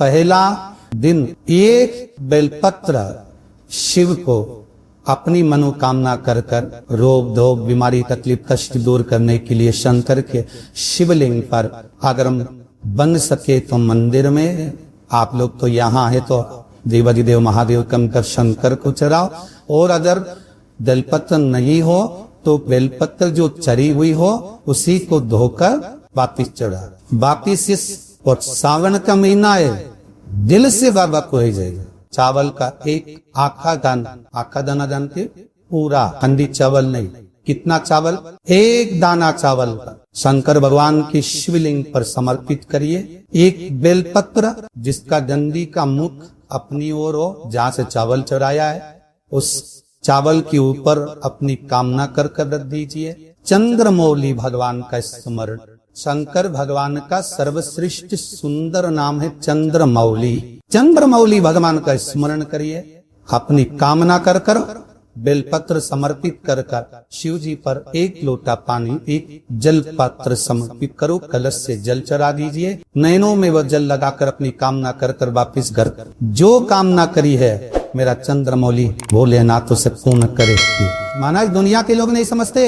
पहला दिन एक बेलपत्र शिव को अपनी मनोकामना कर कर रोग धोग बीमारी तकलीफ कष्ट दूर करने के लिए शंकर के शिवलिंग पर अगर बन सके तो मंदिर में, आप लोग तो यहाँ है तो देवाधिदेव महादेव कमकर शंकर को चढ़ाओ, और अगर बेलपत्र नहीं हो तो बेलपत्र जो चढ़ी हुई हो उसी को धोकर वापिस चढ़ा। वापिस इस और सावन का महीना है, दिल से बाबा को हो जाएगा। चावल का एक आखा दाना जानते, पूरा खंडी चावल नहीं, कितना चावल, एक दाना चावल का शंकर भगवान के शिवलिंग पर समर्पित करिए। एक बेलपत्र जिसका डंडी का मुख अपनी ओर हो, जहाँ से चावल चढ़ाया है उस चावल के ऊपर अपनी कामना कर रख दीजिए। चंद्रमौली भगवान का स्मरण, शंकर भगवान का सर्वश्रेष्ठ सुंदर नाम है चंद्रमौली। चंद्रमौली भगवान का स्मरण करिए, अपनी कामना कर कर बेलपत्र समर्पित कर कर शिव जी पर एक लोटा पानी, एक जल पात्र समर्पित करो, कलश से जल चढ़ा दीजिए। नयनों में वह जल लगाकर अपनी कामना कर कर वापिस घर जो कामना करी है मेरा चंद्रमौली भोलेनाथ उसे पूर्ण करे। माना दुनिया के लोग नहीं समझते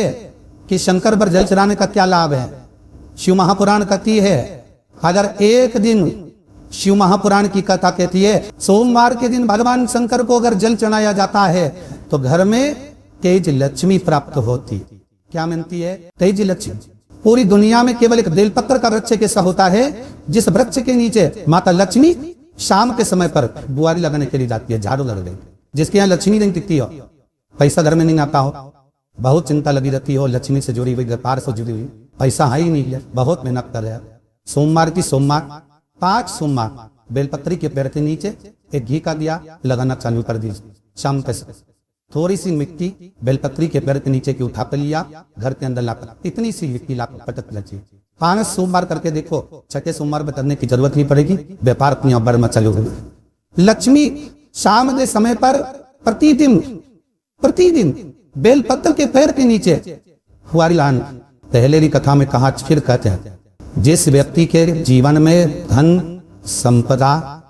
कि शंकर पर जल चढ़ाने का क्या लाभ है। शिव महापुराण कहती है, अगर एक दिन शिव महापुराण की कथा कहती है सोमवार के दिन भगवान शंकर को अगर जल चढ़ाया जाता है तो घर में तेज लक्ष्मी प्राप्त होती। क्या मिलती है? तेज लक्ष्मी। पूरी दुनिया में केवल एक बेलपत्र का वृक्ष कैसा होता है जिस वृक्ष के नीचे माता लक्ष्मी शाम के समय पर बुआरी लगाने के लिए जाती है, झाड़ू लगा देती। जिसके यहाँ लक्ष्मी नहीं दिखती हो, पैसा घर में नहीं आता हो, बहुत चिंता लगी रहती हो, लक्ष्मी से जुड़ी हुई, व्यापार से जुड़ी हुई, पैसा है ही नहीं है, बहुत मेहनत कर रहे हैं। सोमवार की सोमवार 5 सोमवार बेलपत्री के पेड़ के नीचे एक घी का दिया लगाना चालू कर दी। शाम के थोड़ी सी मिट्टी बेलपत्री के पेड़ के नीचे की उठा कर लिया, घर के अंदर लाकर इतनी सी मिट्टी लाकर पटक लगी। 5 सोमवार करके देखो, 6 सोमवार में करने की जरूरत नहीं पड़ेगी, व्यापार अपनी अब्बर में चालू होगा। लक्ष्मी शाम के समय पर प्रतिदिन बेलपत्र के पेड़ के नीचे हुआरी लान। पहले की कथा में कहा, फिर कहते हैं, जिस व्यक्ति के जीवन में धन संपदा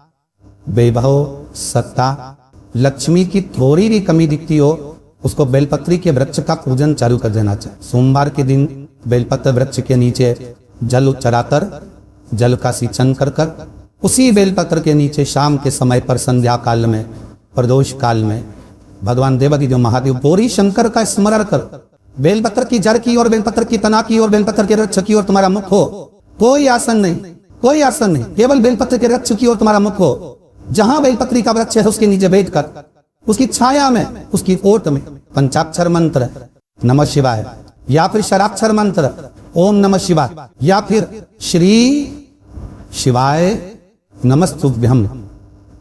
वैभव सत्ता लक्ष्मी की थोड़ी भी कमी दिखती हो उसको बेलपत्री के वृक्ष का पूजन चालू कर देना चाहिए। सोमवार के दिन बेलपत्र वृक्ष के नीचे जल चढ़ाकर जल का सिंचन कर कर उसी बेलपत्र के नीचे शाम के समय पर संध्या काल में प्रदोष काल में भगवान देवाधिदेव महादेव गौरी शंकर का स्मरण कर बेलपत्र की जड़ की और बेलपत्र की तना की और बेलपत्र के वृक्ष की और तुम्हारा मुख हो। कोई आसन नहीं, कोई आसन नहीं, केवल बेलपत्र के वृक्ष की ओर तुम्हारा मुख हो। जहां बेलपत्री का वृक्ष है उसके नीचे बैठकर उसकी छाया में उसकी ओट में पंचाक्षर मंत्र नमः शिवाय या फिर शराक्षर मंत्र ओम नमः शिवाय या फिर श्री शिवाय नमस्तुभ्यम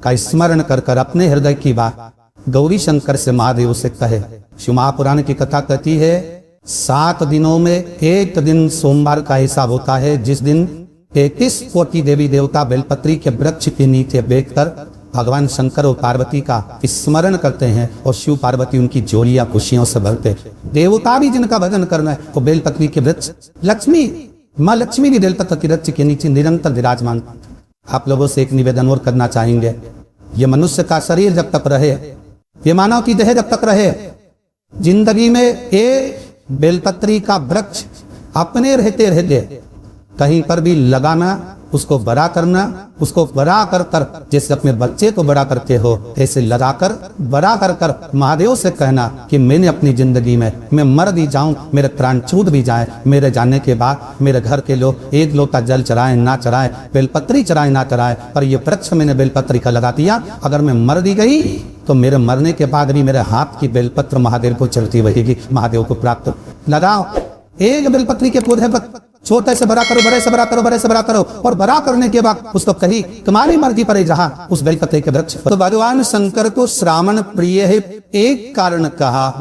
का स्मरण कर कर अपने हृदय की बात गौरी शंकर से महादेव से कहे। शिव महापुराण की कथा कहती है 7 दिनों में एक दिन सोमवार का हिसाब होता है जिस दिन 33 कोटि देवी देवता बेलपत्री के वृक्ष के नीचे बैठकर भगवान शंकर और पार्वती का स्मरण करते हैं और शिव पार्वती उनकी जोड़ियां खुशियों से भरते हैं। देवता भी जिनका भजन करना है वो बेलपत्री के वृक्ष, लक्ष्मी माँ लक्ष्मी भी बेलपत्र के वृक्ष के नीचे निरंतर विराजमान। आप लोगों से एक निवेदन और करना चाहेंगे, ये मनुष्य का शरीर जब तक रहे, ये मानव की देह जब तक रहे, जिंदगी में ये बेलपत्री का वृक्ष अपने रहते रहते कहीं पर भी लगाना, उसको बड़ा करना, उसको बड़ा कर कर जैसे अपने बच्चे को बड़ा करते हो ऐसे लगाकर बड़ा कर कर महादेव से कहना कि मैंने अपनी जिंदगी में मैं मर भी जाऊं, मेरे प्राण छूट भी जाए, मेरे जाने के बाद मेरे घर के लोग एक लोटा जल चढ़ाए ना चढ़ाए, बेलपत्री चढ़ाए ना चढ़ाए, पर ये वृक्ष मैंने बेलपत्री का लगा दिया, अगर मैं मर दी गई तो मेरे मरने के बाद भी मेरे हाथ की बेलपत्र महादेव को चलती रहेगी, महादेव को प्राप्त। लगाओ एक बेलपत्री के पौधे पर छोटे से बड़ा करो, बड़े से बड़ा करो, बड़े से बड़ा करो और बड़ा करने के बाद उसको कही तुम्हारी मर्जी पड़े जहां उस बेलपत्र के वृक्ष। तो भगवान शंकर को श्रावण प्रिय है। एक कारण कहा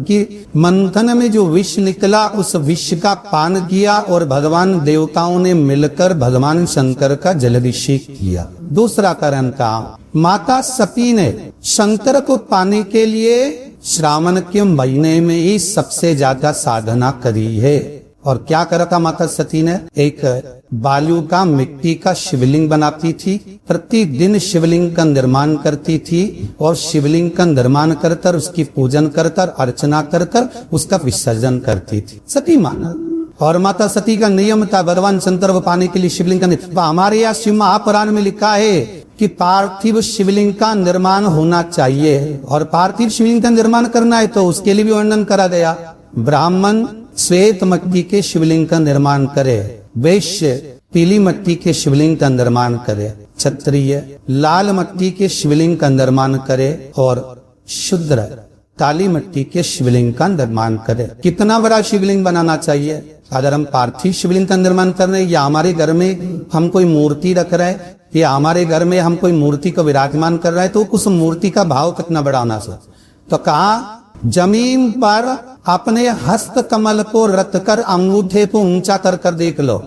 कि मंथन में जो विष निकला उस विष का पान किया और भगवान देवताओं ने मिलकर भगवान शंकर का जलाभिषेक किया। दूसरा कारण कहा माता सती ने शंकर को पाने के लिए श्रावण के महीने में ही सबसे ज्यादा साधना करी है। और क्या करा था माता सती ने, एक बालू का मिट्टी का शिवलिंग बनाती थी, प्रतिदिन शिवलिंग का निर्माण करती थी और शिवलिंग का निर्माण कर कर उसकी पूजन कर कर अर्चना कर कर उसका विसर्जन करती थी सती माता। और माता सती का नियम था भगवान शंकर को पाने के लिए शिवलिंग का हमारे यहाँ शिव महापुराण में लिखा है कि पार्थिव शिवलिंग का निर्माण होना चाहिए, और पार्थिव शिवलिंग का निर्माण करना है तो उसके लिए भी वर्णन करा गया। ब्राह्मण श्वेत मिट्टी के शिवलिंग का निर्माण करे, वैश्य पीली मिट्टी के शिवलिंग का निर्माण करे, क्षत्रिय लाल मिट्टी के शिवलिंग का निर्माण करे और शूद्र काली मिट्टी के शिवलिंग का निर्माण करे। कितना बड़ा शिवलिंग बनाना चाहिए? अगर हम पार्थिव शिवलिंग का निर्माण कर रहे हैं या हमारे घर में हम कोई मूर्ति रख रहे हैं या हमारे घर में हम कोई मूर्ति को विराजमान कर रहे हैं तो उस मूर्ति का भाव कितना बड़ा होना चाहिए। तो कहा जमीन पर अपने हस्त कमल को रख कर अंगूठे को ऊंचा कर कर देख लो,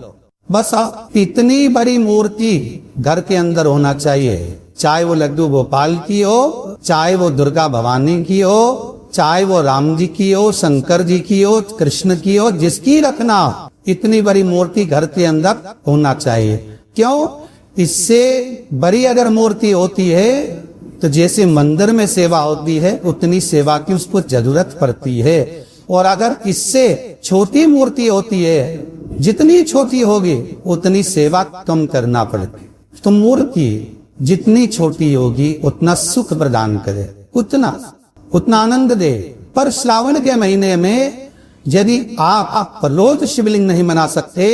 बस इतनी बड़ी मूर्ति घर के अंदर होना चाहिए, चाहे वो लड्डू गोपाल की हो, चाहे वो दुर्गा भवानी की हो, चाहे वो राम जी की हो, शंकर जी की हो, कृष्ण की हो, जिसकी रखना इतनी बड़ी मूर्ति घर के अंदर होना चाहिए। क्यों? इससे बड़ी अगर मूर्ति होती है तो जैसे मंदिर में सेवा होती है उतनी सेवा की उसको जरूरत पड़ती है, और अगर इससे छोटी मूर्ति होती है जितनी छोटी होगी उतनी सेवा कम करना पड़ती। तो मूर्ति जितनी छोटी होगी उतना सुख प्रदान करे, उतना आनंद दे। पर श्रावण के महीने में यदि आप रोज शिवलिंग नहीं बना सकते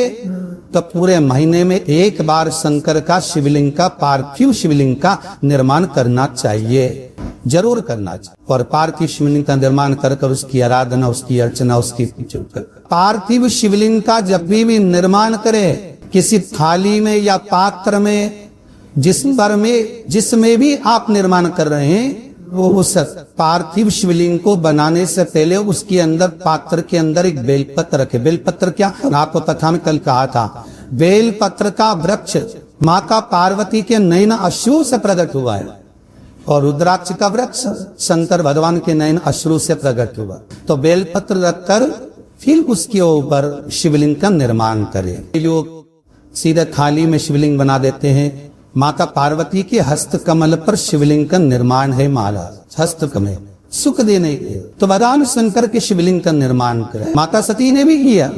तो पूरे महीने में एक बार शंकर का शिवलिंग का पार्थिव शिवलिंग का निर्माण करना चाहिए, जरूर करना चाहिए। और पार्थिव शिवलिंग का निर्माण कर कर उसकी आराधना, उसकी अर्चना, उसकी पार्थिव शिवलिंग का जब भी निर्माण करे किसी थाली में या पात्र में जिसमें भी आप निर्माण कर रहे हैं वो उस पार्थिव शिवलिंग को बनाने से पहले उसके अंदर पात्र के अंदर एक बेलपत्र रखे। बेलपत्र क्या? आपको कथा में कल कहा था, बेलपत्र का वृक्ष माता पार्वती के नयन अश्रु से प्रकट हुआ है और रुद्राक्ष का वृक्ष शंकर भगवान के नयन अश्रु से प्रकट हुआ। तो बेलपत्र रखकर फिर उसके ऊपर शिवलिंग का निर्माण करे। लोग सीधे थाली में शिवलिंग बना देते हैं। माता पार्वती के हस्त कमल पर शिवलिंग का निर्माण है महाराज, हस्त कमल सुख देने के। तो भगवान शंकर के शिवलिंग का निर्माण करे। माता सती ने भी किया।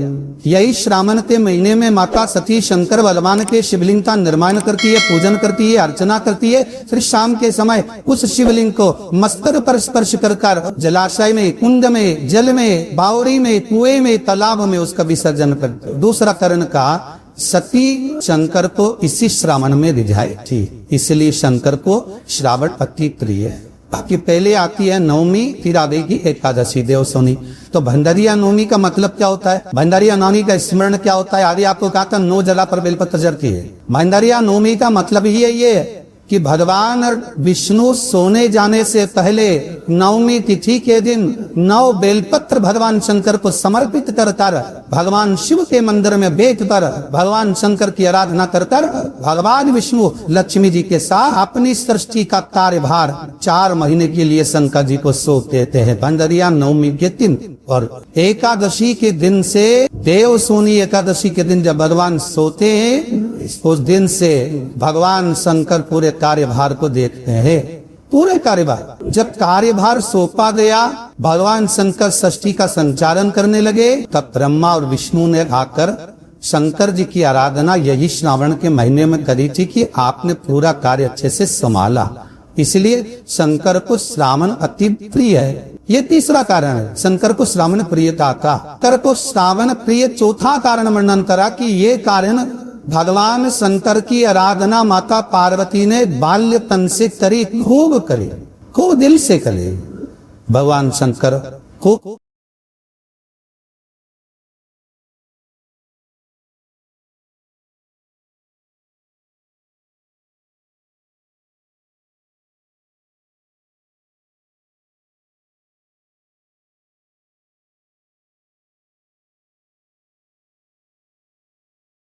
यही श्रावण के महीने में माता सती शंकर भगवान के शिवलिंग का निर्माण करती है, पूजन करती है, अर्चना करती है। फिर शाम के समय उस शिवलिंग को मस्तक पर स्पर्श कर जलाशय में, कुंड में, जल में, बावड़ी में, कुएं में, तालाब में उसका विसर्जन करते। दूसरा कारण का सती शंकर को इसी श्रावण में रिझाई थी, इसलिए शंकर को श्रावण अति प्रिय है। बाकी पहले आती है नवमी, फिर आवेगी एकादशी देवसोनी। तो भंडारिया नवमी का मतलब क्या होता है? भंडारिया नवमी का स्मरण क्या होता है? आदि आपको कहा था 9 जला पर बेलपत्र जलती है। भंडारिया नवमी का मतलब ही है ये कि भगवान विष्णु सोने जाने से पहले नवमी तिथि के दिन 9 बेलपत्र भगवान शंकर को समर्पित कर भगवान शिव के मंदिर में बैठ कर भगवान शंकर की आराधना कर भगवान विष्णु लक्ष्मी जी के साथ अपनी सृष्टि का कार्यभार 4 महीने के लिए शंकर जी को सौंप देते हैं भंडारिया नवमी के दिन। और एकादशी के दिन से, देवसोनी एकादशी के दिन जब भगवान सोते हैं उस दिन से भगवान शंकर पूरे कार्यभार को देखते हैं। पूरे कार्यभार, जब कार्यभार सौंपा गया, भगवान शंकर सृष्टि का संचालन करने लगे, तब ब्रह्मा और विष्णु ने आकर शंकर जी की आराधना यही श्रावण के महीने में करी थी कि आपने पूरा कार्य अच्छे से संभाला, इसलिए शंकर को श्रावण अति प्रिय है। ये तीसरा कारण है शंकर को श्रावण प्रियता का। शंकर को श्रावण प्रिय चौथा कारण वर्णन करा कि ये कारण भगवान शंकर की आराधना माता पार्वती ने बाल्यपन से करी, खूब करे, खूब दिल से करे। भगवान शंकर खूब